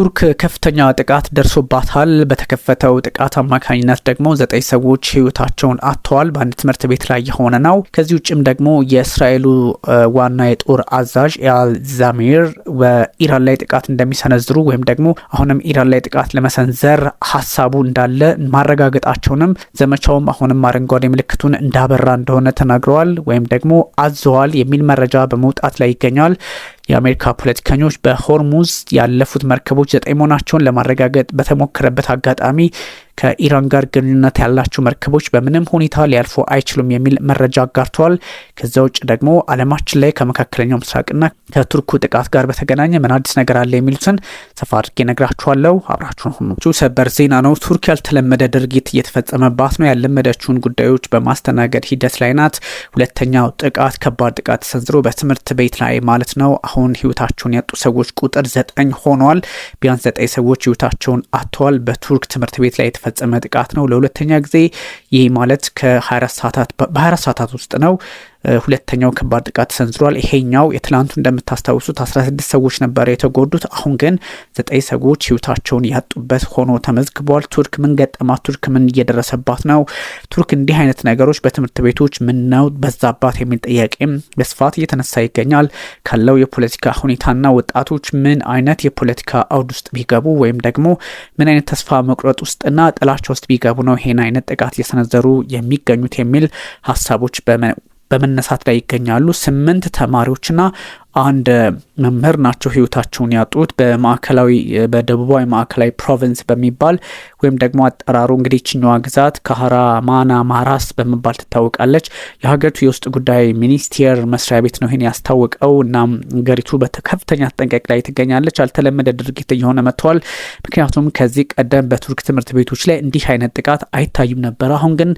ቱርክ ከፍተኛ ጥቃት ደርሶባታል። በተከፈተው ጥቃት አማካኝነት ደግሞ 9 ሰዎች ህይወታቸውን አጥተዋል። በአንድ ትምህርት ቤት ላይ የሆነ ነው። ከዚህ ውጭም ደግሞ የእስራኤሉ ዋና የጦር አዛዥ ኤያል ዛሚር በኢራን ላይ ጥቃት እንደሚሰነዝሩ ወይም ደግሞ አሁንም ኢራን ላይ ጥቃት ለመሰንዘር ሀሳቡ እንዳለ ማረጋገጣቸውንም ዘመቻውም አሁንም አረንጓዴ ምልክቱን እንዳበራ እንደሆነ ተናግረዋል ወይም ደግሞ አዘዋል የሚል መረጃ በመውጣት ላይ ይገኛል። የአሜሪካ ፖለቲከኞች በሆርሙዝ ያለፉት መርከቦች 9 መሆናቸውን ለማረጋገጥ በተሞከረበት አጋጣሚ ከኢራን ጋር ግንኙነት ያላቸው መርከቦች በምንም ሁኔታ ሊያልፉ አይችሉም የሚል መረጃ አጋርተዋል። ከዛ ውጭ ደግሞ ዓለማችን ላይ ከመካከለኛው ምስራቅና ከቱርኩ ጥቃት ጋር በተገናኘ ምን አዲስ ነገር አለ የሚሉትን ሰፋ አድርጌ ነግራችኋለሁ። አብራችሁን ሁኑ። ሰበር ዜና ነው። ቱርክ ያልተለመደ ድርጊት እየተፈጸመባት ነው። ያለመደችውን ጉዳዮች በማስተናገድ ሂደት ላይ ናት። ሁለተኛው ጥቃት ከባድ ጥቃት ተሰንዝሮ በትምህርት ቤት ላይ ማለት ነው። አሁን ህይወታቸውን ያጡ ሰዎች ቁጥር 9 ሆኗል። ቢያንስ 9 ሰዎች ህይወታቸውን አጥተዋል። በቱርክ ትምህርት ቤት ላይ የተፈጸመ ጥቃት ነው ለሁለተኛ ጊዜ። ይህ ማለት በ24 ሰዓታት ውስጥ ነው ሁለተኛው ከባድ ጥቃት ተሰንዝሯል። ይሄኛው የትላንቱ እንደምታስታውሱት 16 ሰዎች ነበር የተጎዱት። አሁን ግን 9 ሰዎች ህይወታቸውን ያጡበት ሆኖ ተመዝግቧል። ቱርክ ምን ገጠማት? ቱርክ ምን እየደረሰባት ነው? ቱርክ እንዲህ አይነት ነገሮች በትምህርት ቤቶች ምን ነው በዛባት የሚል ጥያቄም በስፋት እየተነሳ ይገኛል። ካለው የፖለቲካ ሁኔታና ወጣቶች ምን አይነት የፖለቲካ አውድ ውስጥ ቢገቡ ወይም ደግሞ ምን አይነት ተስፋ መቁረጥ ውስጥና ጥላቻ ውስጥ ቢገቡ ነው ይሄን አይነት ጥቃት እየሰነዘሩ የሚገኙት የሚል ሀሳቦች በመነሳት ላይ ይገኛሉ። 8 ተማሪዎችና አንድ መምህር ናቸው ህይወታቸውን ያጡት በደቡባዊ ማዕከላዊ ፕሮቪንስ በሚባል ወይም ደግሞ አጠራሩ እንግዲህ ችኛዋ ግዛት ካህራማና ማራስ በመባል ትታወቃለች። የሀገሪቱ የውስጥ ጉዳይ ሚኒስቴር መስሪያ ቤት ነው ይህን ያስታወቀው እና ሀገሪቱ በከፍተኛ ተጠንቀቅ ላይ ትገኛለች። ያልተለመደ ድርጊት እየሆነ መጥቷል። ምክንያቱም ከዚህ ቀደም በቱርክ ትምህርት ቤቶች ላይ እንዲህ አይነት ጥቃት አይታዩም ነበር። አሁን ግን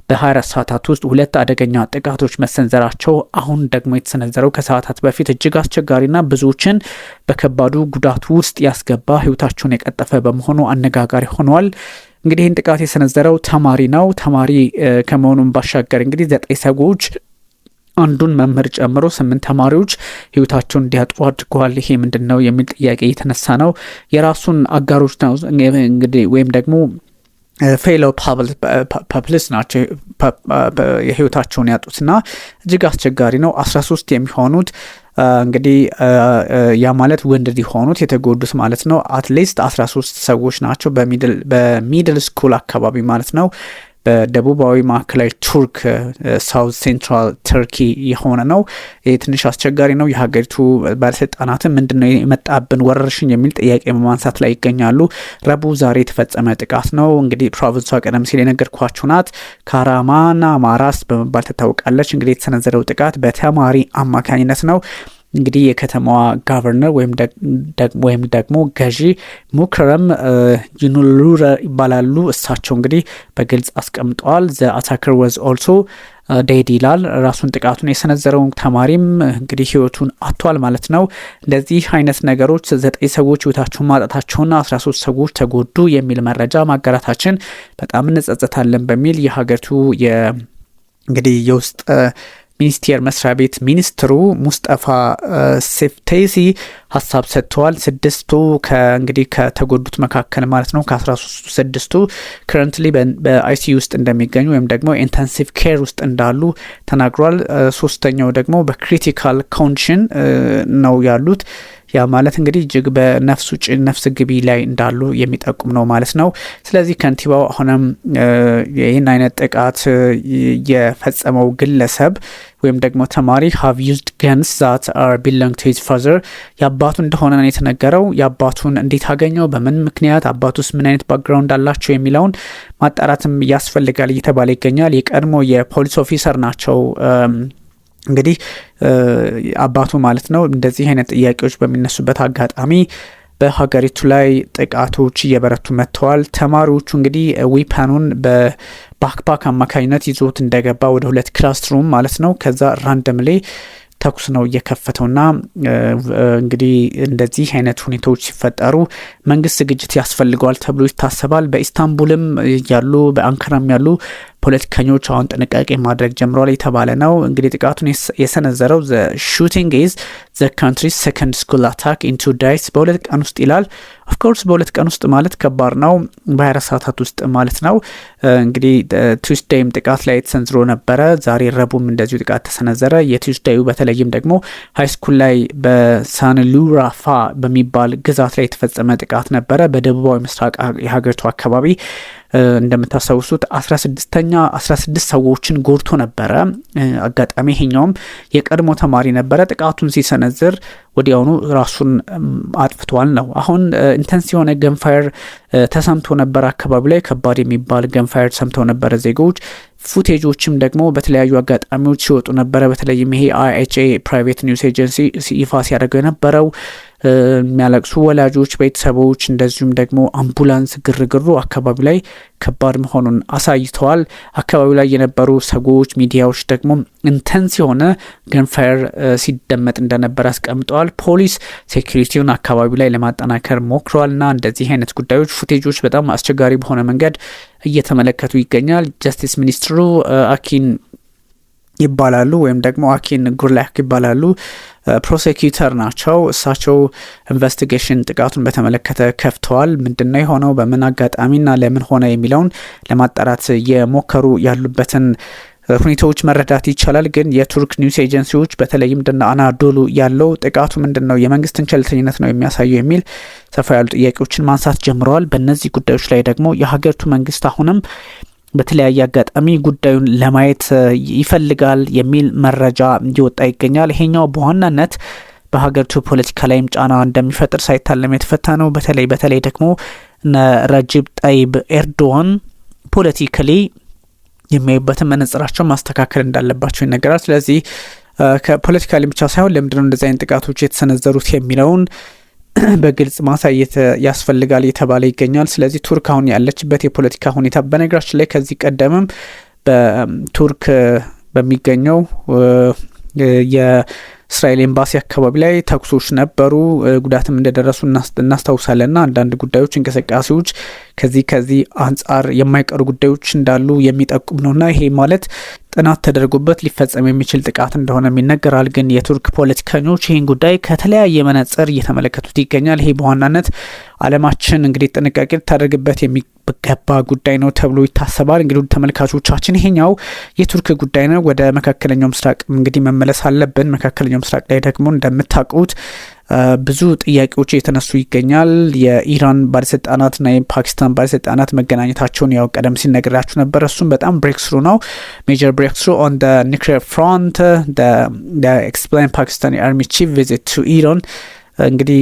በ24 ሰዓታት ውስጥ 2 አደገኛ ጥቃቶች መሰንዘራቸው አሁን ደግሞ የተሰነዘረው ከሰዓታት በፊት እጅግ አስቸጋሪና ብዙዎችን በከባዱ ጉዳቱ ውስጥ ያስገባ ህይወታቸውን የቀጠፈ በመሆኑ አነጋጋሪ ሆኗል። እንግዲህ ይህን ጥቃት የሰነዘረው ተማሪ ነው። ተማሪ ከመሆኑም ባሻገር እንግዲህ 9 ሰዎች አንዱን መምህር ጨምሮ 8 ተማሪዎች ህይወታቸውን እንዲያጡ አድርገዋል። ይሄ ምንድነው የሚል ጥያቄ እየተነሳ ነው። የራሱን አጋሮች ነው እንግዲህ ወይም ደግሞ ፌሎ ፐብሊስ ናቸው የህይወታቸውን ያጡትና እጅግ አስቸጋሪ ነው። 13 የሚሆኑት እንግዲህ ያ ማለት ወንድ ሊሆኑት የተጎዱት ማለት ነው። አትሊስት 13 ሰዎች ናቸው በሚድል ስኩል አካባቢ ማለት ነው። በደቡባዊ ማዕከላዊ ቱርክ ሳውት ሴንትራል ተርኪ የሆነ ነው። ይህ ትንሽ አስቸጋሪ ነው። የሀገሪቱ ባለስልጣናትም ምንድነው የመጣብን ወረርሽኝ የሚል ጥያቄ በማንሳት ላይ ይገኛሉ። ረቡዕ ዛሬ የተፈጸመ ጥቃት ነው። እንግዲህ ፕሮቪንሷ ቀደም ሲል የነገርኳችሁ ናት። ካህራማና ማራስ በመባል ትታወቃለች። እንግዲህ የተሰነዘረው ጥቃት በተማሪ አማካኝነት ነው። እንግዲህ የከተማዋ ጋቨርነር ወይም ደግሞ ገዢ ሙከረም ዩኑሉረ ይባላሉ። እሳቸው እንግዲህ በግልጽ አስቀምጠዋል። ዘ አታከር ወዝ ኦልሶ ዴድ ይላል። ራሱን ጥቃቱን የሰነዘረውን ተማሪም እንግዲህ ህይወቱን አጥቷል ማለት ነው። እንደዚህ አይነት ነገሮች 9 ሰዎች ህይወታቸውን ማጣታቸውና 13 ሰዎች ተጎዱ የሚል መረጃ ማጋራታችን በጣም እንጸጸታለን በሚል የሀገሪቱ እንግዲህ የውስጥ ሚኒስቴር መስሪያ ቤት ሚኒስትሩ ሙስጠፋ ሴፍቴሲ ሀሳብ ሰጥተዋል። 6ቱ እንግዲህ ከተጎዱት መካከል ማለት ነው ከ13ቱ 6ቱ ከረንትሊ በአይሲዩ ውስጥ እንደሚገኙ ወይም ደግሞ ኢንተንሲቭ ኬር ውስጥ እንዳሉ ተናግሯል። 3ኛው ደግሞ በክሪቲካል ኮንዲሽን ነው ያሉት። ያ ማለት እንግዲህ እጅግ በነፍስ ውጭ ነፍስ ግቢ ላይ እንዳሉ የሚጠቁም ነው ማለት ነው። ስለዚህ ከንቲባው አሁንም ይህን አይነት ጥቃት የፈጸመው ግለሰብ ወይም ደግሞ ተማሪ have used guns that are belong to his father የአባቱ እንደሆነ ነው የተነገረው። የአባቱን እንዴት አገኘው፣ በምን ምክንያት፣ አባቱስ ምን አይነት ባክግራውንድ አላቸው የሚለውን ማጣራትም ያስፈልጋል እየተባለ ይገኛል። የቀድሞ የፖሊስ ኦፊሰር ናቸው እንግዲህ አባቱ ማለት ነው። እንደዚህ አይነት ጥያቄዎች በሚነሱበት አጋጣሚ በሀገሪቱ ላይ ጥቃቶች እየበረቱ መጥተዋል። ተማሪዎቹ እንግዲህ ዊፐኑን በባክፓክ አማካኝነት ይዞት እንደገባ ወደ 2 ክላስሩም ማለት ነው ከዛ ራንደምሊ ተኩስ ነው እየከፈተውና እንግዲህ እንደዚህ አይነት ሁኔታዎች ሲፈጠሩ መንግስት ዝግጅት ያስፈልገዋል ተብሎ ይታሰባል። በኢስታንቡልም ያሉ በአንካራም ያሉ ፖለቲከኞች አሁን ጥንቃቄ ማድረግ ጀምሯል የተባለ ነው። እንግዲህ ጥቃቱን የሰነዘረው the shooting is the country's second school attack in 2 days በሁለት ቀን ውስጥ ይላል። ኦፍ ኮርስ በሁለት ቀን ውስጥ ማለት ከባድ ነው፣ በ24 ሰዓታት ውስጥ ማለት ነው። እንግዲህ ቱስዴይም ጥቃት ላይ ተሰንዝሮ ነበረ። ዛሬ ረቡዕም እንደዚሁ ጥቃት ተሰነዘረ። የቱስዴዩ በተለይም ደግሞ ሃይስኩል ላይ በሳን ሉራፋ በሚባል ግዛት ላይ የተፈጸመ ጥቃት ነበረ በደቡባዊ ምስራቅ የሀገሪቱ አካባቢ። እንደምታስታውሱት 16 ሰዎችን ጎድቶ ነበረ። አጋጣሚ ይሄኛውም የቀድሞ ተማሪ ነበረ። ጥቃቱን ሲሰነዝር ወዲያውኑ ራሱን አጥፍቷል ነው። አሁን ኢንተንስ የሆነ ገንፋየር ተሰምቶ ነበር አካባቢ ላይ ከባድ የሚባል ገንፋየር ሰምተው ነበረ ዜጎች። ፉቴጆችም ደግሞ በተለያዩ አጋጣሚዎች ሲወጡ ነበረ። በተለይም ይሄ IHA ፕራይቬት ኒውስ ኤጀንሲ ይፋ ሲያደርገው የነበረው የሚያለቅሱ ወላጆች፣ ቤተሰቦች እንደዚሁም ደግሞ አምቡላንስ ግርግሩ አካባቢ ላይ ከባድ መሆኑን አሳይተዋል። አካባቢ ላይ የነበሩ ሰዎች፣ ሚዲያዎች ደግሞ ኢንተንስ የሆነ ገንፋየር ሲደመጥ እንደነበር አስቀምጠዋል። ፖሊስ ሴኩሪቲውን አካባቢ ላይ ለማጠናከር ሞክረዋልና እንደዚህ አይነት ጉዳዮች ፉቴጆች በጣም አስቸጋሪ በሆነ መንገድ እየተመለከቱ ይገኛል። ጀስቲስ ሚኒስትሩ አኪን ይባላሉ ወይም ደግሞ አኪን ጉርላክ ይባላሉ። ፕሮሴኪዩተር ናቸው። እሳቸው ኢንቨስቲጌሽን ጥቃቱን በተመለከተ ከፍተዋል። ምንድነው የሆነው፣ በምን አጋጣሚና ለምን ሆነ የሚለውን ለማጣራት የሞከሩ ያሉበትን ሁኔታዎች መረዳት ይቻላል። ግን የቱርክ ኒውስ ኤጀንሲዎች በተለይም እንደና አናዶሉ ያለው ጥቃቱ ምንድነው የመንግስትን ቸልተኝነት ነው የሚያሳየው የሚል ሰፋ ያሉ ጥያቄዎችን ማንሳት ጀምረዋል። በእነዚህ ጉዳዮች ላይ ደግሞ የሀገሪቱ መንግስት አሁንም በተለያየ አጋጣሚ ጉዳዩን ለማየት ይፈልጋል የሚል መረጃ እየወጣ ይገኛል። ይሄኛው በዋናነት በሀገሪቱ ፖለቲካ ላይም ጫና እንደሚፈጥር ሳይታለም የተፈታ ነው። በተለይ ደግሞ ረጅብ ጣይብ ኤርዶዋን ፖለቲካሊ የሚያዩበትን መነጽራቸው ማስተካከል እንዳለባቸው ይነገራል። ስለዚህ ከፖለቲካሊ ብቻ ሳይሆን ለምንድነው እንደዚህ አይነት ጥቃቶች የተሰነዘሩት የሚለውን በግልጽ ማሳየት ያስፈልጋል የተባለ ይገኛል። ስለዚህ ቱርክ አሁን ያለችበት የፖለቲካ ሁኔታ በነገራችን ላይ ከዚህ ቀደምም በቱርክ በሚገኘው የእስራኤል ኤምባሲ አካባቢ ላይ ተኩሶች ነበሩ፣ ጉዳትም እንደደረሱ እናስታውሳለንና አንዳንድ ጉዳዮች እንቅስቃሴዎች ከዚህ አንጻር የማይቀሩ ጉዳዮች እንዳሉ የሚጠቁም ነውና ይሄ ማለት ጥናት ተደርጎበት ሊፈጸም የሚችል ጥቃት እንደሆነ ይነገራል። ግን የቱርክ ፖለቲከኞች ይህን ጉዳይ ከተለያየ መነጽር እየተመለከቱት ይገኛል። ይሄ በዋናነት ዓለማችን እንግዲህ ጥንቃቄ ልታደርግበት የሚገባ ጉዳይ ነው ተብሎ ይታሰባል። እንግዲህ ተመልካቾቻችን ይሄኛው የቱርክ ጉዳይ ነው። ወደ መካከለኛው ምስራቅ እንግዲህ መመለስ አለብን። መካከለኛው ምስራቅ ላይ ደግሞ እንደምታውቁት ብዙ ጥያቄዎች የተነሱ ይገኛል። የኢራን ባለስልጣናትና የፓኪስታን ባለስልጣናት መገናኘታቸውን ያው ቀደም ሲል ነግራችሁ ነበር። እሱም በጣም ብሬክስሩ ነው። ሜጀር ብሬክስሩ ኦን ደ ኒውክሊየር ፍሮንት ኤክስፕሌን ፓኪስታን አርሚ ቺፍ ቪዚት ቱ ኢራን። እንግዲህ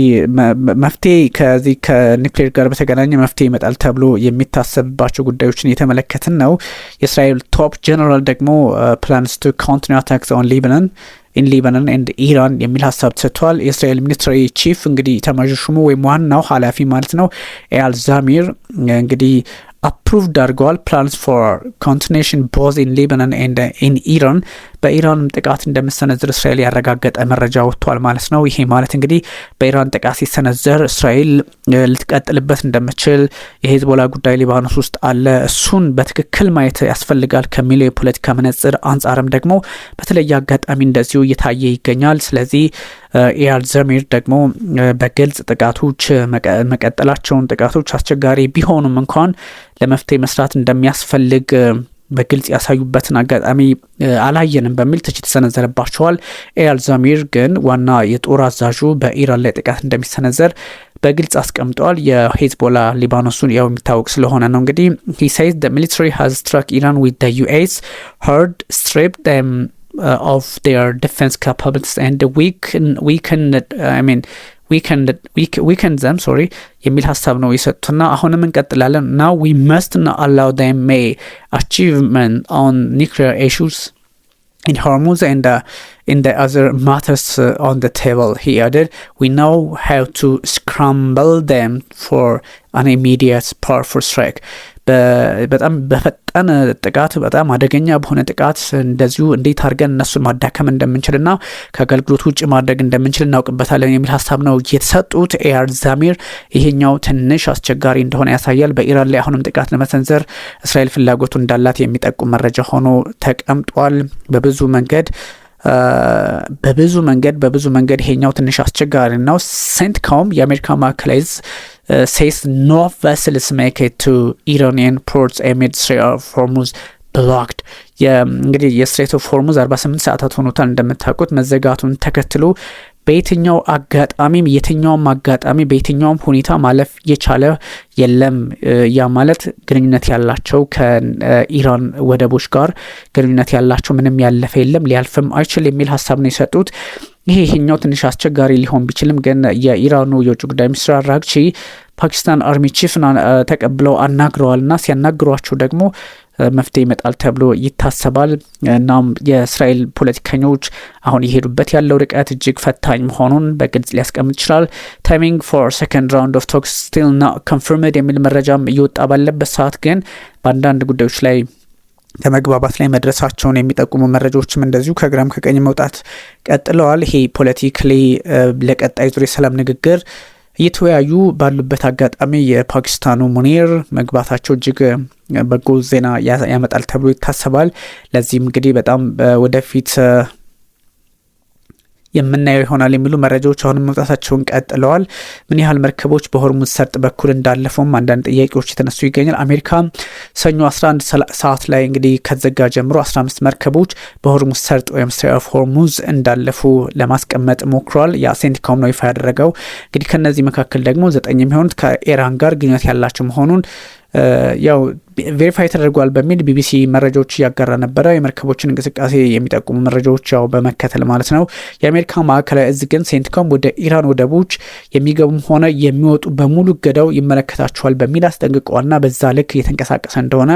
መፍትሄ ከዚህ ከኒውክሌር ጋር በተገናኘ መፍትሄ ይመጣል ተብሎ የሚታሰብባቸው ጉዳዮችን የተመለከትን ነው። የእስራኤል ቶፕ ጀነራል ደግሞ ፕላንስ ቱ ኮንቲኒው አታክስ ኦን ሊባኖን ኤንድ ኢራን የሚል ሀሳብ ተሰጥቷል። የእስራኤል ሚሊተሪ ቺፍ እንግዲህ ኤታማዦር ሹሙ ወይም ዋናው ኃላፊ ማለት ነው ኤያል ዛሚር እንግዲህ አፕሩቭድ አድርገዋል ፕላንስ ፎር ኮንቲኔሽን ቦዝ ኢን ሊባኖን ኤንድ ኢን ኢራን። በኢራንም ጥቃት እንደምሰነዝር እስራኤል ያረጋገጠ መረጃ ወጥቷል ማለት ነው። ይሄ ማለት እንግዲህ በኢራን ጥቃት ሲሰነዘር እስራኤል ልትቀጥልበት እንደምችል የሄዝቦላ ጉዳይ ሊባኖስ ውስጥ አለ፣ እሱን በትክክል ማየት ያስፈልጋል ከሚለው የፖለቲካ መነጽር አንጻርም ደግሞ በተለየ አጋጣሚ እንደዚሁ እየታየ ይገኛል። ስለዚህ ኤያል ዛሚር ደግሞ በግልጽ ጥቃቶች መቀጠላቸውን ጥቃቶች አስቸጋሪ ቢሆኑም እንኳን ለመፍትሄ መስራት እንደሚያስፈልግ በግልጽ ያሳዩበትን አጋጣሚ አላየንም በሚል ትችት ተሰነዘረባቸዋል። ኤያል ዛሚር ግን ዋና የጦር አዛዡ በኢራን ላይ ጥቃት እንደሚሰነዘር በግልጽ አስቀምጠዋል። የሄዝቦላ ሊባኖሱን ያው የሚታወቅ ስለሆነ ነው። እንግዲህ he says the military has struck Iran with the US hard stripped them of their defense capabilities and weaken them የሚል ሀሳብ ነው የሰጡትና አሁንም እንቀጥላለን። now we must not allow them may achievement on nuclear issues in Hormuz and in the other matters on the table, he added, we know how to scramble them for an immediate powerful strike. በጣም በፈጠነ ጥቃት በጣም አደገኛ በሆነ ጥቃት እንደዚሁ እንዴት አድርገን እነሱን ማዳከም እንደምንችልና ከአገልግሎት ውጭ ማድረግ እንደምንችል እናውቅበታለን የሚል ሀሳብ ነው የተሰጡት። ኤያር ዛሚር ይሄኛው ትንሽ አስቸጋሪ እንደሆነ ያሳያል። በኢራን ላይ አሁንም ጥቃት ለመሰንዘር እስራኤል ፍላጎቱ እንዳላት የሚጠቁም መረጃ ሆኖ ተቀምጧል። በብዙ መንገድ ይሄኛው ትንሽ አስቸጋሪ ነው። ሴንትኮም የአሜሪካ ማዕከላዊ says no vessels make it to Iranian ports amid Strait of Hormuz blocked. እንግዲህ የስትሬት ኦፍ ሆርሙዝ 48 ሰዓታት ሆኖታል እንደምታውቁት መዘጋቱን ተከትሎ በየትኛውም አጋጣሚ በየትኛውም ሁኔታ ማለፍ የቻለ የለም። ያ ማለት ግንኙነት ያላቸው ከኢራን ወደቦች ጋር ግንኙነት ያላቸው ምንም ያለፈ የለም፣ ሊያልፍም አይችል የሚል ሀሳብ ነው የሰጡት። ይሄኛው ትንሽ አስቸጋሪ ሊሆን ቢችልም ግን የኢራኑ የውጭ ጉዳይ ሚኒስትር አራግቺ ፓኪስታን አርሚ ቺፍ ተቀብለው አናግረዋልና ሲያናግሯቸው ደግሞ መፍትሄ ይመጣል ተብሎ ይታሰባል። እናም የእስራኤል ፖለቲከኞች አሁን የሄዱበት ያለው ርቀት እጅግ ፈታኝ መሆኑን በግልጽ ሊያስቀምጥ ይችላል። ታይሚንግ ፎር ሰከንድ ራውንድ ኦፍ ቶክስ ስቲል ኖት ኮንፈርምድ የሚል መረጃም እየወጣ ባለበት ሰዓት ግን በአንዳንድ ጉዳዮች ላይ ከመግባባት ላይ መድረሳቸውን የሚጠቁሙ መረጃዎችም እንደዚሁ ከግራም ከቀኝ መውጣት ቀጥለዋል። ይሄ ፖለቲካሊ ለቀጣይ ዙር የሰላም ንግግር እየተወያዩ ባሉበት አጋጣሚ የፓኪስታኑ ሙኒር መግባታቸው እጅግ በጎ ዜና ያመጣል ተብሎ ይታሰባል። ለዚህም እንግዲህ በጣም ወደፊት የምናየው ይሆናል የሚሉ መረጃዎች አሁንም መውጣታቸውን ቀጥለዋል። ምን ያህል መርከቦች በሆርሙዝ ሰርጥ በኩል እንዳለፈውም አንዳንድ ጥያቄዎች የተነሱ ይገኛል። አሜሪካ ሰኞ 11 ሰዓት ላይ እንግዲህ ከተዘጋ ጀምሮ 15 መርከቦች በሆርሙዝ ሰርጥ ወይም ስትሬት ኦፍ ሆርሙዝ እንዳለፉ ለማስቀመጥ ሞክሯል። የሴንቲኮም ነው ይፋ ያደረገው። እንግዲህ ከነዚህ መካከል ደግሞ 9 የሚሆኑት ከኢራን ጋር ግንኙነት ያላቸው መሆኑን ያው ቬሪፋይ ተደርጓል በሚል ቢቢሲ መረጃዎች እያጋራ ነበረ። የመርከቦችን እንቅስቃሴ የሚጠቁሙ መረጃዎች ያው በመከተል ማለት ነው። የአሜሪካ ማዕከላዊ እዝ ግን ሴንቲኮም ወደ ኢራን ወደቦች የሚገቡም ሆነ የሚወጡ በሙሉ እገዳው ይመለከታቸዋል በሚል አስጠንቅቀዋልና በዛ ልክ እየተንቀሳቀሰ እንደሆነ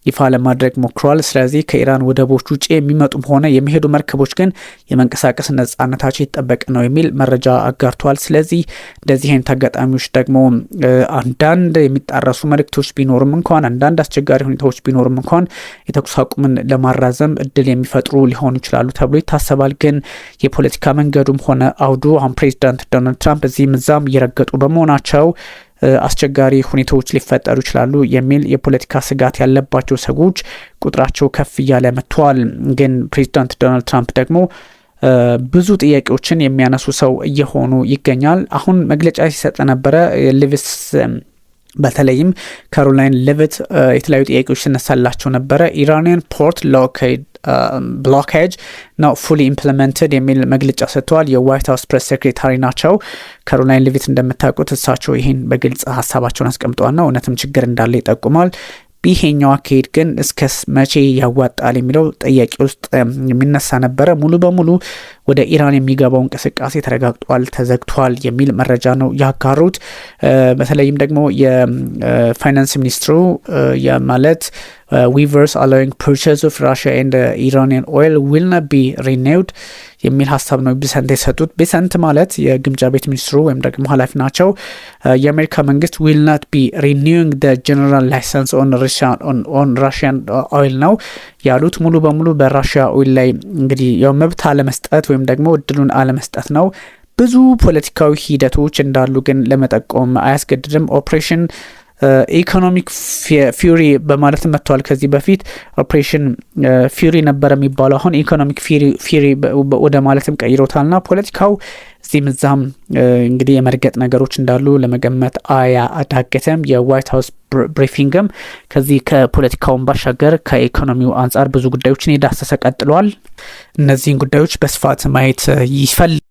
ይፋ ለማድረግ ሞክሯል። ስለዚህ ከኢራን ወደቦች ውጪ የሚመጡም ሆነ የሚሄዱ መርከቦች ግን የመንቀሳቀስ ነጻነታቸው የተጠበቀ ነው የሚል መረጃ አጋርቷል። ስለዚህ እንደዚህ አይነት አጋጣሚዎች ደግሞ አንዳንድ የሚጣረሱ መልእክቶች ቢኖርም እንኳን አንዳንድ አስቸጋሪ ሁኔታዎች ቢኖርም እንኳን የተኩስ አቁምን ለማራዘም እድል የሚፈጥሩ ሊሆኑ ይችላሉ ተብሎ ይታሰባል። ግን የፖለቲካ መንገዱም ሆነ አውዱ አሁን ፕሬዚዳንት ዶናልድ ትራምፕ እዚህም እዛም እየረገጡ በመሆናቸው አስቸጋሪ ሁኔታዎች ሊፈጠሩ ይችላሉ የሚል የፖለቲካ ስጋት ያለባቸው ሰዎች ቁጥራቸው ከፍ እያለ መጥተዋል። ግን ፕሬዚዳንት ዶናልድ ትራምፕ ደግሞ ብዙ ጥያቄዎችን የሚያነሱ ሰው እየሆኑ ይገኛል። አሁን መግለጫ ሲሰጥ ነበረ ሊቪስ በተለይም ካሮላይን ሌቪት የተለያዩ ጥያቄዎች ሲነሳላቸው ነበረ። ኢራኒያን ፖርት ብሎኬጅ ነው ፉሊ ኢምፕሊመንትድ የሚል መግለጫ ሰጥተዋል። የዋይት ሀውስ ፕሬስ ሴክሬታሪ ናቸው ካሮላይን ሌቪት። እንደምታውቁት እሳቸው ይህን በግልጽ ሀሳባቸውን አስቀምጠዋል ነው እውነትም ችግር እንዳለ ይጠቁማል። ይሄኛው አካሄድ ግን እስከ መቼ ያዋጣል የሚለው ጥያቄ ውስጥ የሚነሳ ነበረ። ሙሉ በሙሉ ወደ ኢራን የሚገባው እንቅስቃሴ ተረጋግጧል፣ ተዘግቷል የሚል መረጃ ነው ያጋሩት። በተለይም ደግሞ የፋይናንስ ሚኒስትሩ ማለት weavers allowing purchase of Russia and Iranian oil will not be renewed የሚል ሀሳብ ነው ቢሰንት የሰጡት። ቢሰንት ማለት የግምጃ ቤት ሚኒስትሩ ወይም ደግሞ ኃላፊ ናቸው። የአሜሪካ መንግስት will not be renewing the general license on Russian oil ነው ያሉት። ሙሉ በሙሉ በራሽያ ኦይል ላይ እንግዲህ ያው መብት አለመስጠት ወይም ደግሞ እድሉን አለመስጠት ነው። ብዙ ፖለቲካዊ ሂደቶች እንዳሉ ግን ለመጠቆም አያስገድድም። ኦፕሬሽን ኢኮኖሚክ ፊውሪ በማለት መጥቷል። ከዚህ በፊት ኦፕሬሽን ፊውሪ ነበር የሚባለው፣ አሁን ኢኮኖሚክ ፊውሪ ወደ ማለትም ቀይሮታልና ፖለቲካው እዚህም እዛም እንግዲህ የመርገጥ ነገሮች እንዳሉ ለመገመት አያዳግትም። የዋይት ሀውስ ብሪፊንግም ከዚህ ከፖለቲካውን ባሻገር ከኢኮኖሚው አንጻር ብዙ ጉዳዮችን የዳሰሰ ቀጥሏል። እነዚህን ጉዳዮች በስፋት ማየት ይፈልጋል።